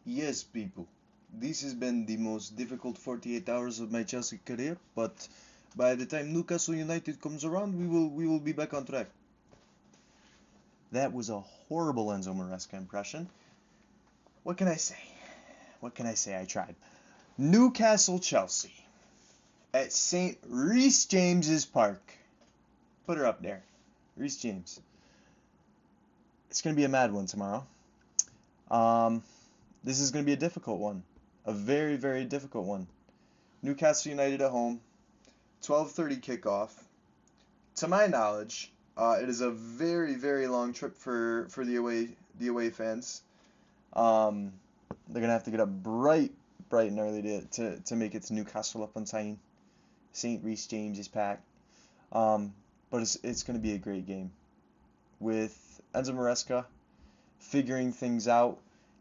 Yes, people. This has been the most difficult 48 hours of my Chelsea career, but by the time Newcastle United comes around, we will be back on track. That was a horrible Enzo Maresca impression. What can I say? What can I say? I tried. Newcastle Chelsea at St. Reece James's Park. Put her up there. Reece James. It's going to be a mad one tomorrow. Um, this is going to be a difficult one. A very, very difficult one. Newcastle United at home. 12:30 kickoff. To my knowledge, it is a very, very long trip for the away fans. Um, they're gonna have to get up bright and early to make it to Newcastle up on time. St. Reece James is packed. But it's gonna be a great game with Enzo Maresca figuring things out,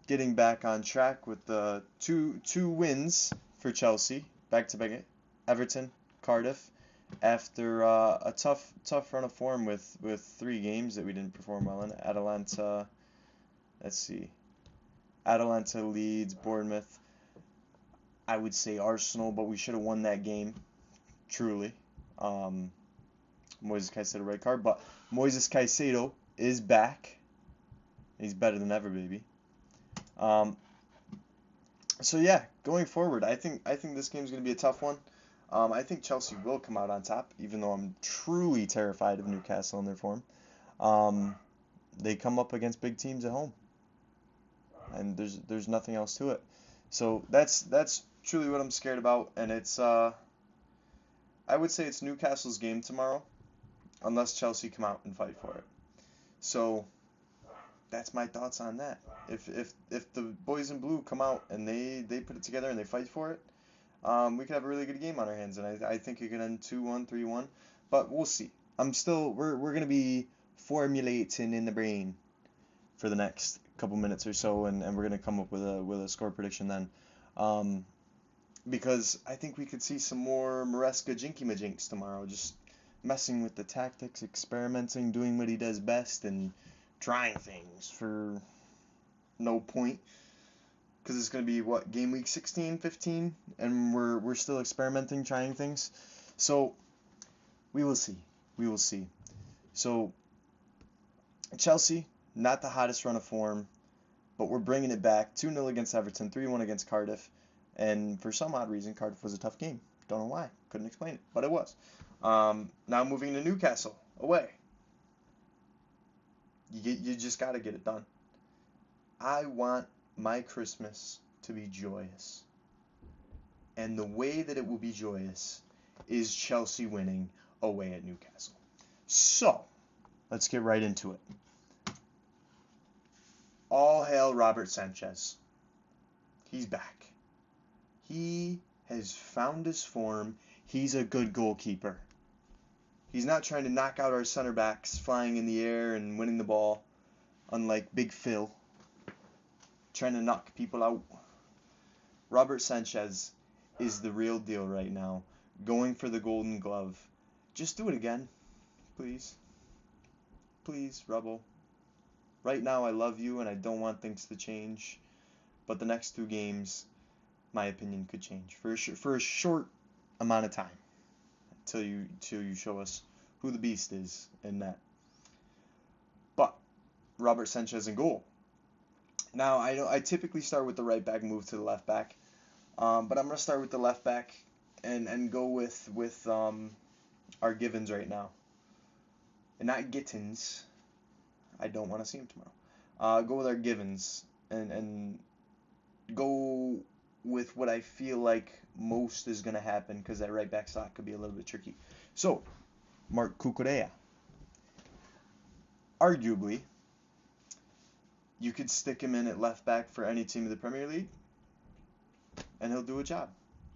getting back on track with the two wins for Chelsea back to back. Everton, Cardiff, after a tough run of form with 3 games that we didn't perform well in. Atalanta, let's see, Atalanta, Leeds, Bournemouth. I would say Arsenal, but we should have won that game. Truly, um, Moises Caicedo red card, but Moises Caicedo is back. He's better than ever, baby. Um, so yeah, going forward, I think this game's gonna be a tough one. I think Chelsea will come out on top, even though I'm truly terrified of Newcastle in their form. Um, they come up against big teams at home, and there's nothing else to it. So that's truly what I'm scared about, and it's I would say it's Newcastle's game tomorrow, unless Chelsea come out and fight for it. So that's my thoughts on that. If the boys in blue come out and they put it together and they fight for it, we could have a really good game on our hands, and I think it could end 2-1, 3-1, but we'll see. We're gonna be formulating in the brain for the next couple minutes or so, and we're gonna come up with a score prediction then, um, because I think we could see some more Maresca Jinky Majinks tomorrow, just messing with the tactics, experimenting, doing what he does best, and trying things for no point. Because it's going to be what, game week 16, 15, and we're still experimenting, trying things. So we will see. We will see. So Chelsea, not the hottest run of form, but we're bringing it back. 2-0 against Everton, 3-1 against Cardiff, and for some odd reason, Cardiff was a tough game. Don't know why. Couldn't explain it, but it was. Now moving to Newcastle, away. You just got to get it done. I want my Christmas to be joyous. And the way that it will be joyous is Chelsea winning away at Newcastle. So, let's get right into it. All hail Robert Sanchez. He's back. He has found his form. He's a good goalkeeper. He's not trying to knock out our center backs flying in the air and winning the ball, unlike Big Phil, trying to knock people out. Robert Sanchez is the real deal right now, going for the Golden Glove. Just do it again, please. Please, Rebel. Right now I love you and I don't want things to change, but the next 2 games, my opinion could change for a short amount of time till you show us who the beast is in that. But Robert Sanchez in goal. Now I typically start with the right back, move to the left back, but I'm gonna start with the left back and go with our Givens right now, and not Gittins. I don't want to see him tomorrow. Go with our Givens and go with what I feel like most is gonna happen, because that right back slot could be a little bit tricky. So, Mark Cucurella. Arguably, you could stick him in at left back for any team of the Premier League, and he'll do a job.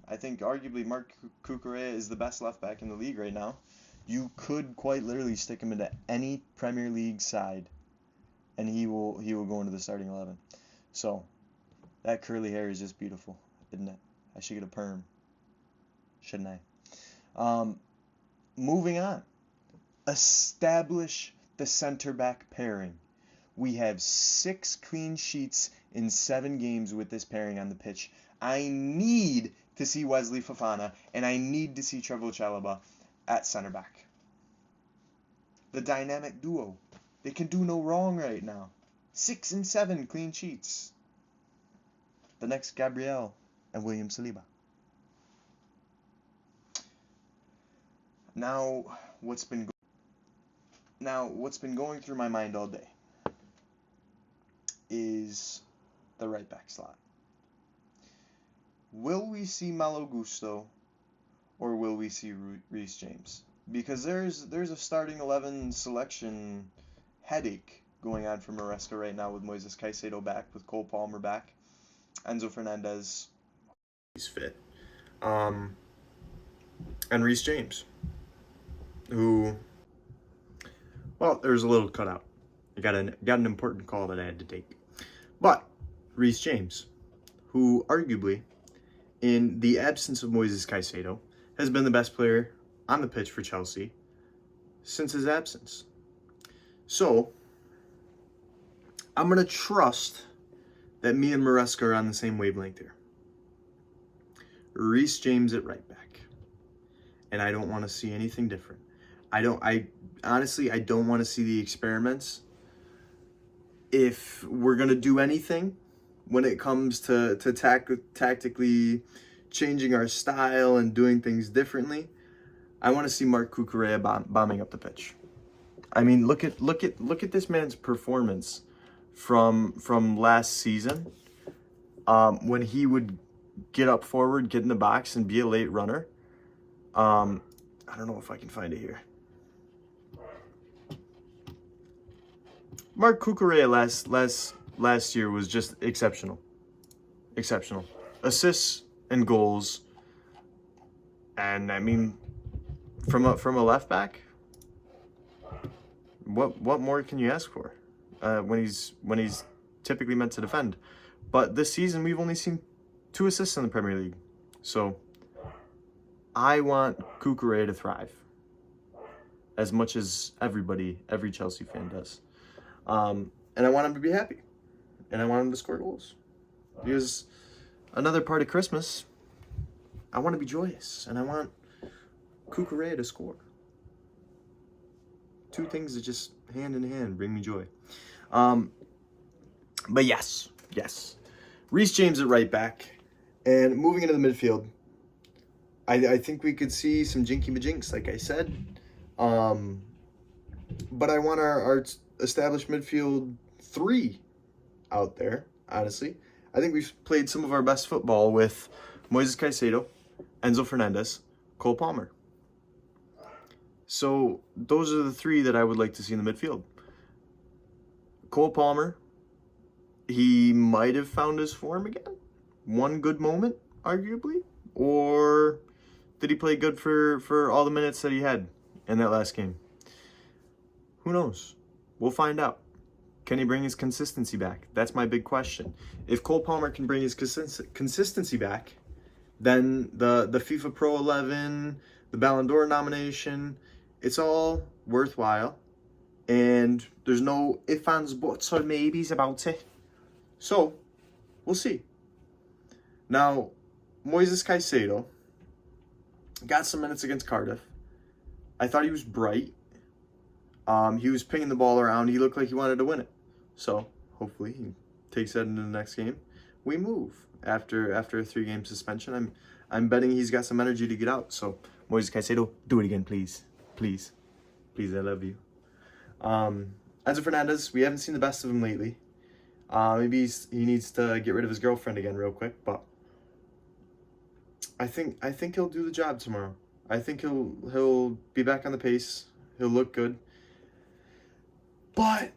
I think arguably Mark Cucurella is the best left back in the league right now. You could quite literally stick him into any Premier League side, and he will go into the starting 11. So that curly hair is just beautiful, isn't it? I should get a perm, shouldn't I? Moving on. Establish the center back pairing We have 6 clean sheets in 7 games with this pairing on the pitch. I need to see Wesley Fofana, and I need to see Trevoh Chalobah at center back. The dynamic duo. They can do no wrong right now. 6 and 7 clean sheets. The next Gabriel and William Saliba. Now, what's been going through my mind all day is the right back slot. Will we see Malo Gusto or will we see Reece James? Because there's a starting 11 selection headache going on for Maresca right now with Moises Caicedo back, with Cole Palmer back, Enzo Fernandez. He's fit. And Reece James, who, well, there's a little cutout. I got an important call that I had to take. But Reece James, who arguably, in the absence of Moises Caicedo, has been the best player on the pitch for Chelsea since his absence. So, I'm going to trust that me and Maresca are on the same wavelength here. Reece James at right back. And I don't want to see anything different. I honestly don't want to see the experiments. If we're going to do anything when it comes to tactically changing our style and doing things differently, I want to see Marc Cucurella bombing up the pitch. I mean, look at this man's performance from last season, when he would get up forward, get in the box, and be a late runner. I don't know if I can find it here. Marc Cucurella last year was just exceptional. Assists and goals, and I mean, from a left back, what more can you ask for? When he's typically meant to defend. But this season we've only seen 2 assists in the Premier League. So I want Cucurella to thrive as much as every Chelsea fan does. And I want him to be happy. And I want him to score goals. Because another part of Christmas, I want to be joyous. And I want Cucurella to score. 2 things that just hand in hand bring me joy. But yes. Reece James at right back. And moving into the midfield, I think we could see some jinky majinks, like I said. But I want our established midfield 3 out there, honestly. I think we've played some of our best football with Moises Caicedo, Enzo Fernandez, Cole Palmer. So those are the 3 that I would like to see in the midfield. Cole Palmer, he might have found his form again. One good moment, arguably. Or did he play good for all the minutes that he had in that last game? Who knows? We'll find out. Can he bring his consistency back? That's my big question. If Cole Palmer can bring his consistency back, then the FIFA Pro 11, the Ballon d'Or nomination, it's all worthwhile. And there's no ifs, ands, buts, or maybes about it. So, we'll see. Now, Moises Caicedo got some minutes against Cardiff. I thought he was bright. He was pinging the ball around. He looked like he wanted to win it. So, hopefully, he takes that into the next game. We move after a 3-game suspension. I'm betting he's got some energy to get out. So, Moises Caicedo, do it again, please. Please, I love you. Enzo Fernandez, we haven't seen the best of him lately. Maybe he needs to get rid of his girlfriend again real quick, but I think he'll do the job tomorrow. I think he'll be back on the pace. He'll look good. But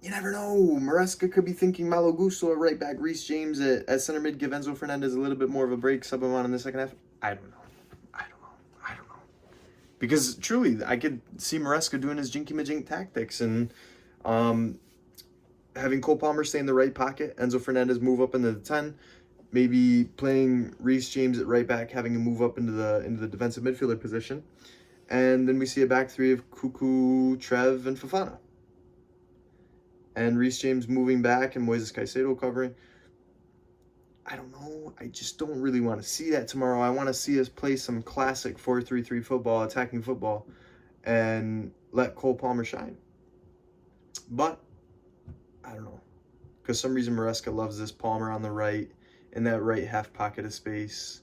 you never know. Maresca could be thinking Malo Gusto at right back, Reece James at center mid, give Enzo Fernandez a little bit more of a break, sub him on in the second half. I don't know. Because truly, I could see Maresca doing his jinky majink tactics and having Cole Palmer stay in the right pocket, Enzo Fernandez move up into the 10, maybe playing Reece James at right back, having him move up into the defensive midfielder position, and then we see a back 3 of Cucu, Trev, and Fofana. and Reece James moving back and Moises Caicedo covering. I don't know. I just don't really want to see that tomorrow. I want to see us play some classic 4-3-3 football, attacking football, and let Cole Palmer shine. But I don't know. Because some reason Maresca loves this Palmer on the right, in that right half pocket of space.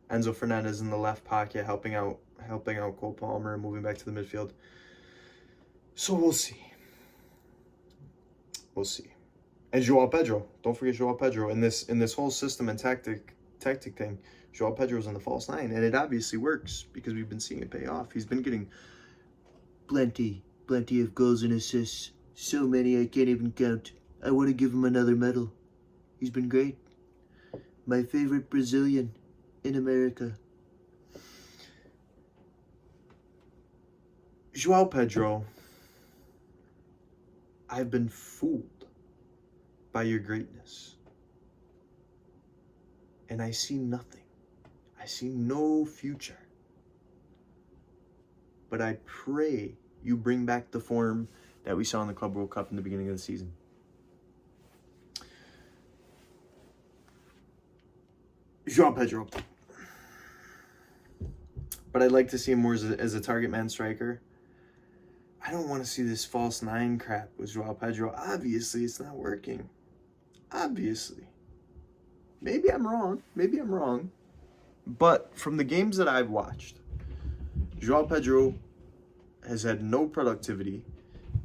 Enzo Fernandez in the left pocket, helping out Cole Palmer and moving back to the midfield. So we'll see. We'll see. And Joao Pedro, don't forget Joao Pedro in this whole system and tactic thing. Joao Pedro's on the false 9, and it obviously works because we've been seeing it pay off. He's been getting plenty of goals and assists. So many I can't even count. I want to give him another medal. He's been great. My favorite Brazilian in America. Joao Pedro, I've been fooled by your greatness. And I see nothing. I see no future. But I pray you bring back the form that we saw in the Club World Cup in the beginning of the season. Joao Pedro up top. But I'd like to see him more as a target man striker. I don't want to see this false 9 crap with Joao Pedro. Obviously, it's not working. Obviously. Maybe I'm wrong. But from the games that I've watched, Joao Pedro has had no productivity.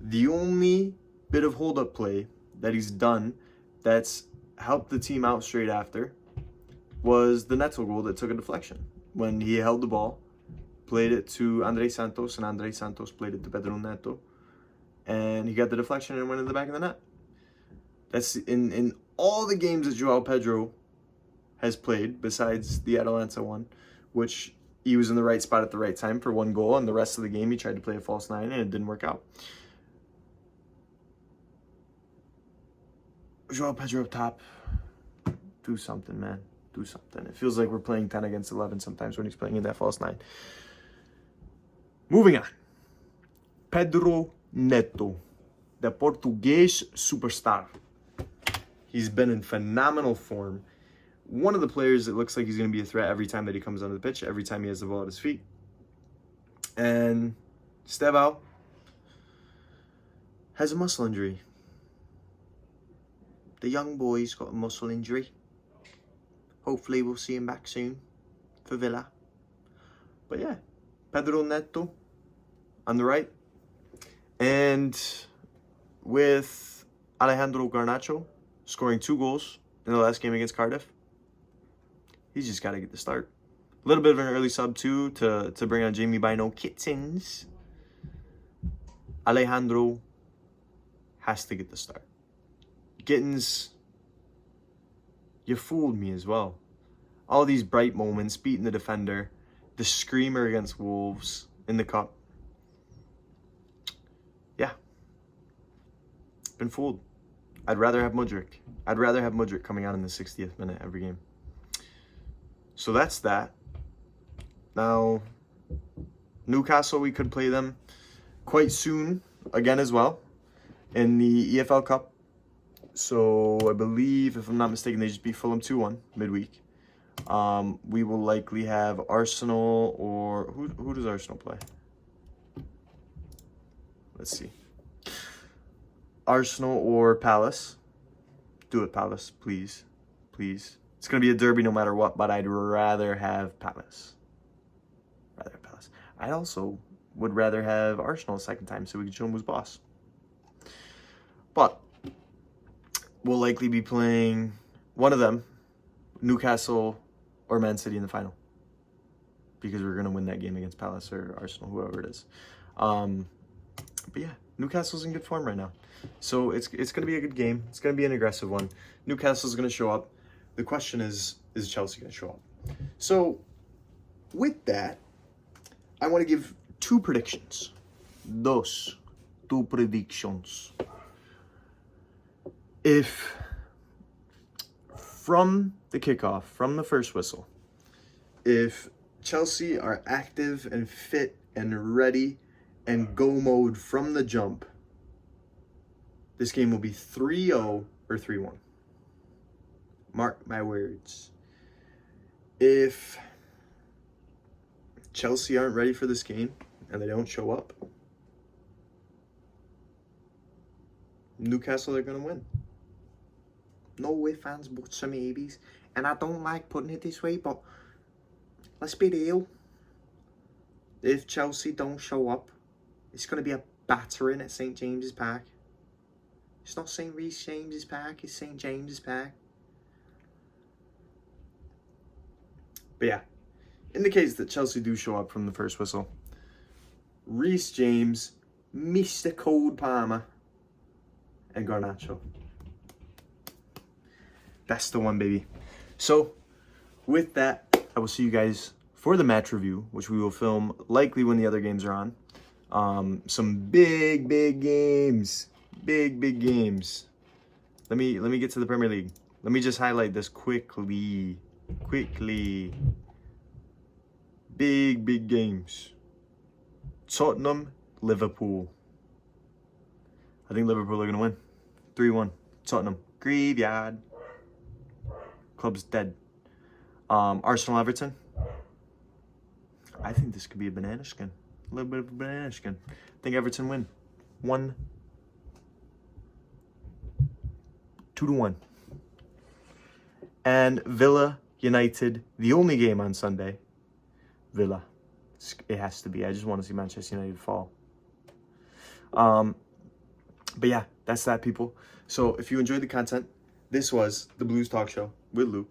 The only bit of hold-up play that he's done that's helped the team out straight after was the Neto goal that took a deflection. When he held the ball, played it to André Santos, and André Santos played it to Pedro Neto, and he got the deflection and went in the back of the net. That's in all the games that Joao Pedro has played, besides the Atalanta one, which he was in the right spot at the right time for one goal, and the rest of the game he tried to play a false 9 and it didn't work out. Joao Pedro up top. Do something, man. Do something. It feels like we're playing 10 against 11 sometimes when he's playing in that false 9. Moving on. Pedro Neto, the Portuguese superstar. He's been in phenomenal form. One of the players that looks like he's going to be a threat every time that he comes onto the pitch, every time he has the ball at his feet. And Estevao has a muscle injury. The young boy's got a muscle injury. Hopefully we'll see him back soon for Villa. But yeah, Pedro Neto on the right. And with Alejandro Garnacho scoring 2 goals in the last game against Cardiff, he's just got to get the start. A little bit of an early sub too to bring on Jamie Bino Kittens. Alejandro has to get the start. Gittins, you fooled me as well. All these bright moments, beating the defender, the screamer against Wolves in the cup. Yeah. Been fooled. I'd rather have Mudryk. I'd rather have Mudryk coming on in the 60th minute every game. So that's that. Now, Newcastle, we could play them quite soon again as well in the EFL Cup. So I believe, if I'm not mistaken, they just beat Fulham 2-1 midweek. We will likely have Arsenal or... Who does Arsenal play? Let's see. Arsenal or Palace. Do it, Palace, please. Please. It's going to be a derby no matter what, but I'd rather have Palace. I also would rather have Arsenal a second time so we can show them who's boss. But we'll likely be playing one of them, Newcastle or Man City in the final, because we're going to win that game against Palace or Arsenal, whoever it is. But yeah, Newcastle's in good form right now. So it's going to be a good game. It's going to be an aggressive one. Newcastle's going to show up. The question is Chelsea going to show up? So with that, I want to give 2 predictions. Two predictions. If from the kickoff, from the first whistle, if Chelsea are active and fit and ready and go mode from the jump, this game will be 3-0 or 3-1. Mark my words. If Chelsea aren't ready for this game and they don't show up, Newcastle are going to win. No ifs, fans, buts, or maybes. And I don't like putting it this way, but let's be real. If Chelsea don't show up, it's going to be a battering at St. James's Park. It's not St. Reece James's Park, it's St. James's Park. But yeah, in the case that Chelsea do show up from the first whistle, Reece James, Mr. Cole Palmer, and Garnacho. That's the one, baby. So, with that, I will see you guys for the match review, which we will film likely when the other games are on. Some big games. Big games. Let me get to the Premier League. Let me just highlight this quickly. Big games. Tottenham, Liverpool. I think Liverpool are going to win. 3-1. Tottenham. Graveyard. Club's dead. Arsenal, Everton. I think this could be a banana skin. A little bit of a banana skin. I think Everton win. 2-1. And Villa United, the only game on Sunday. Villa. It has to be. I just want to see Manchester United fall. But yeah, that's that, people. So if you enjoyed the content, this was the Blues Talk Show with Luke,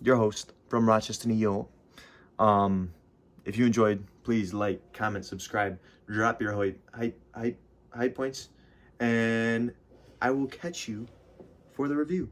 your host from Rochester, New York. If you enjoyed, please like, comment, subscribe, drop your hype points, and I will catch you for the review.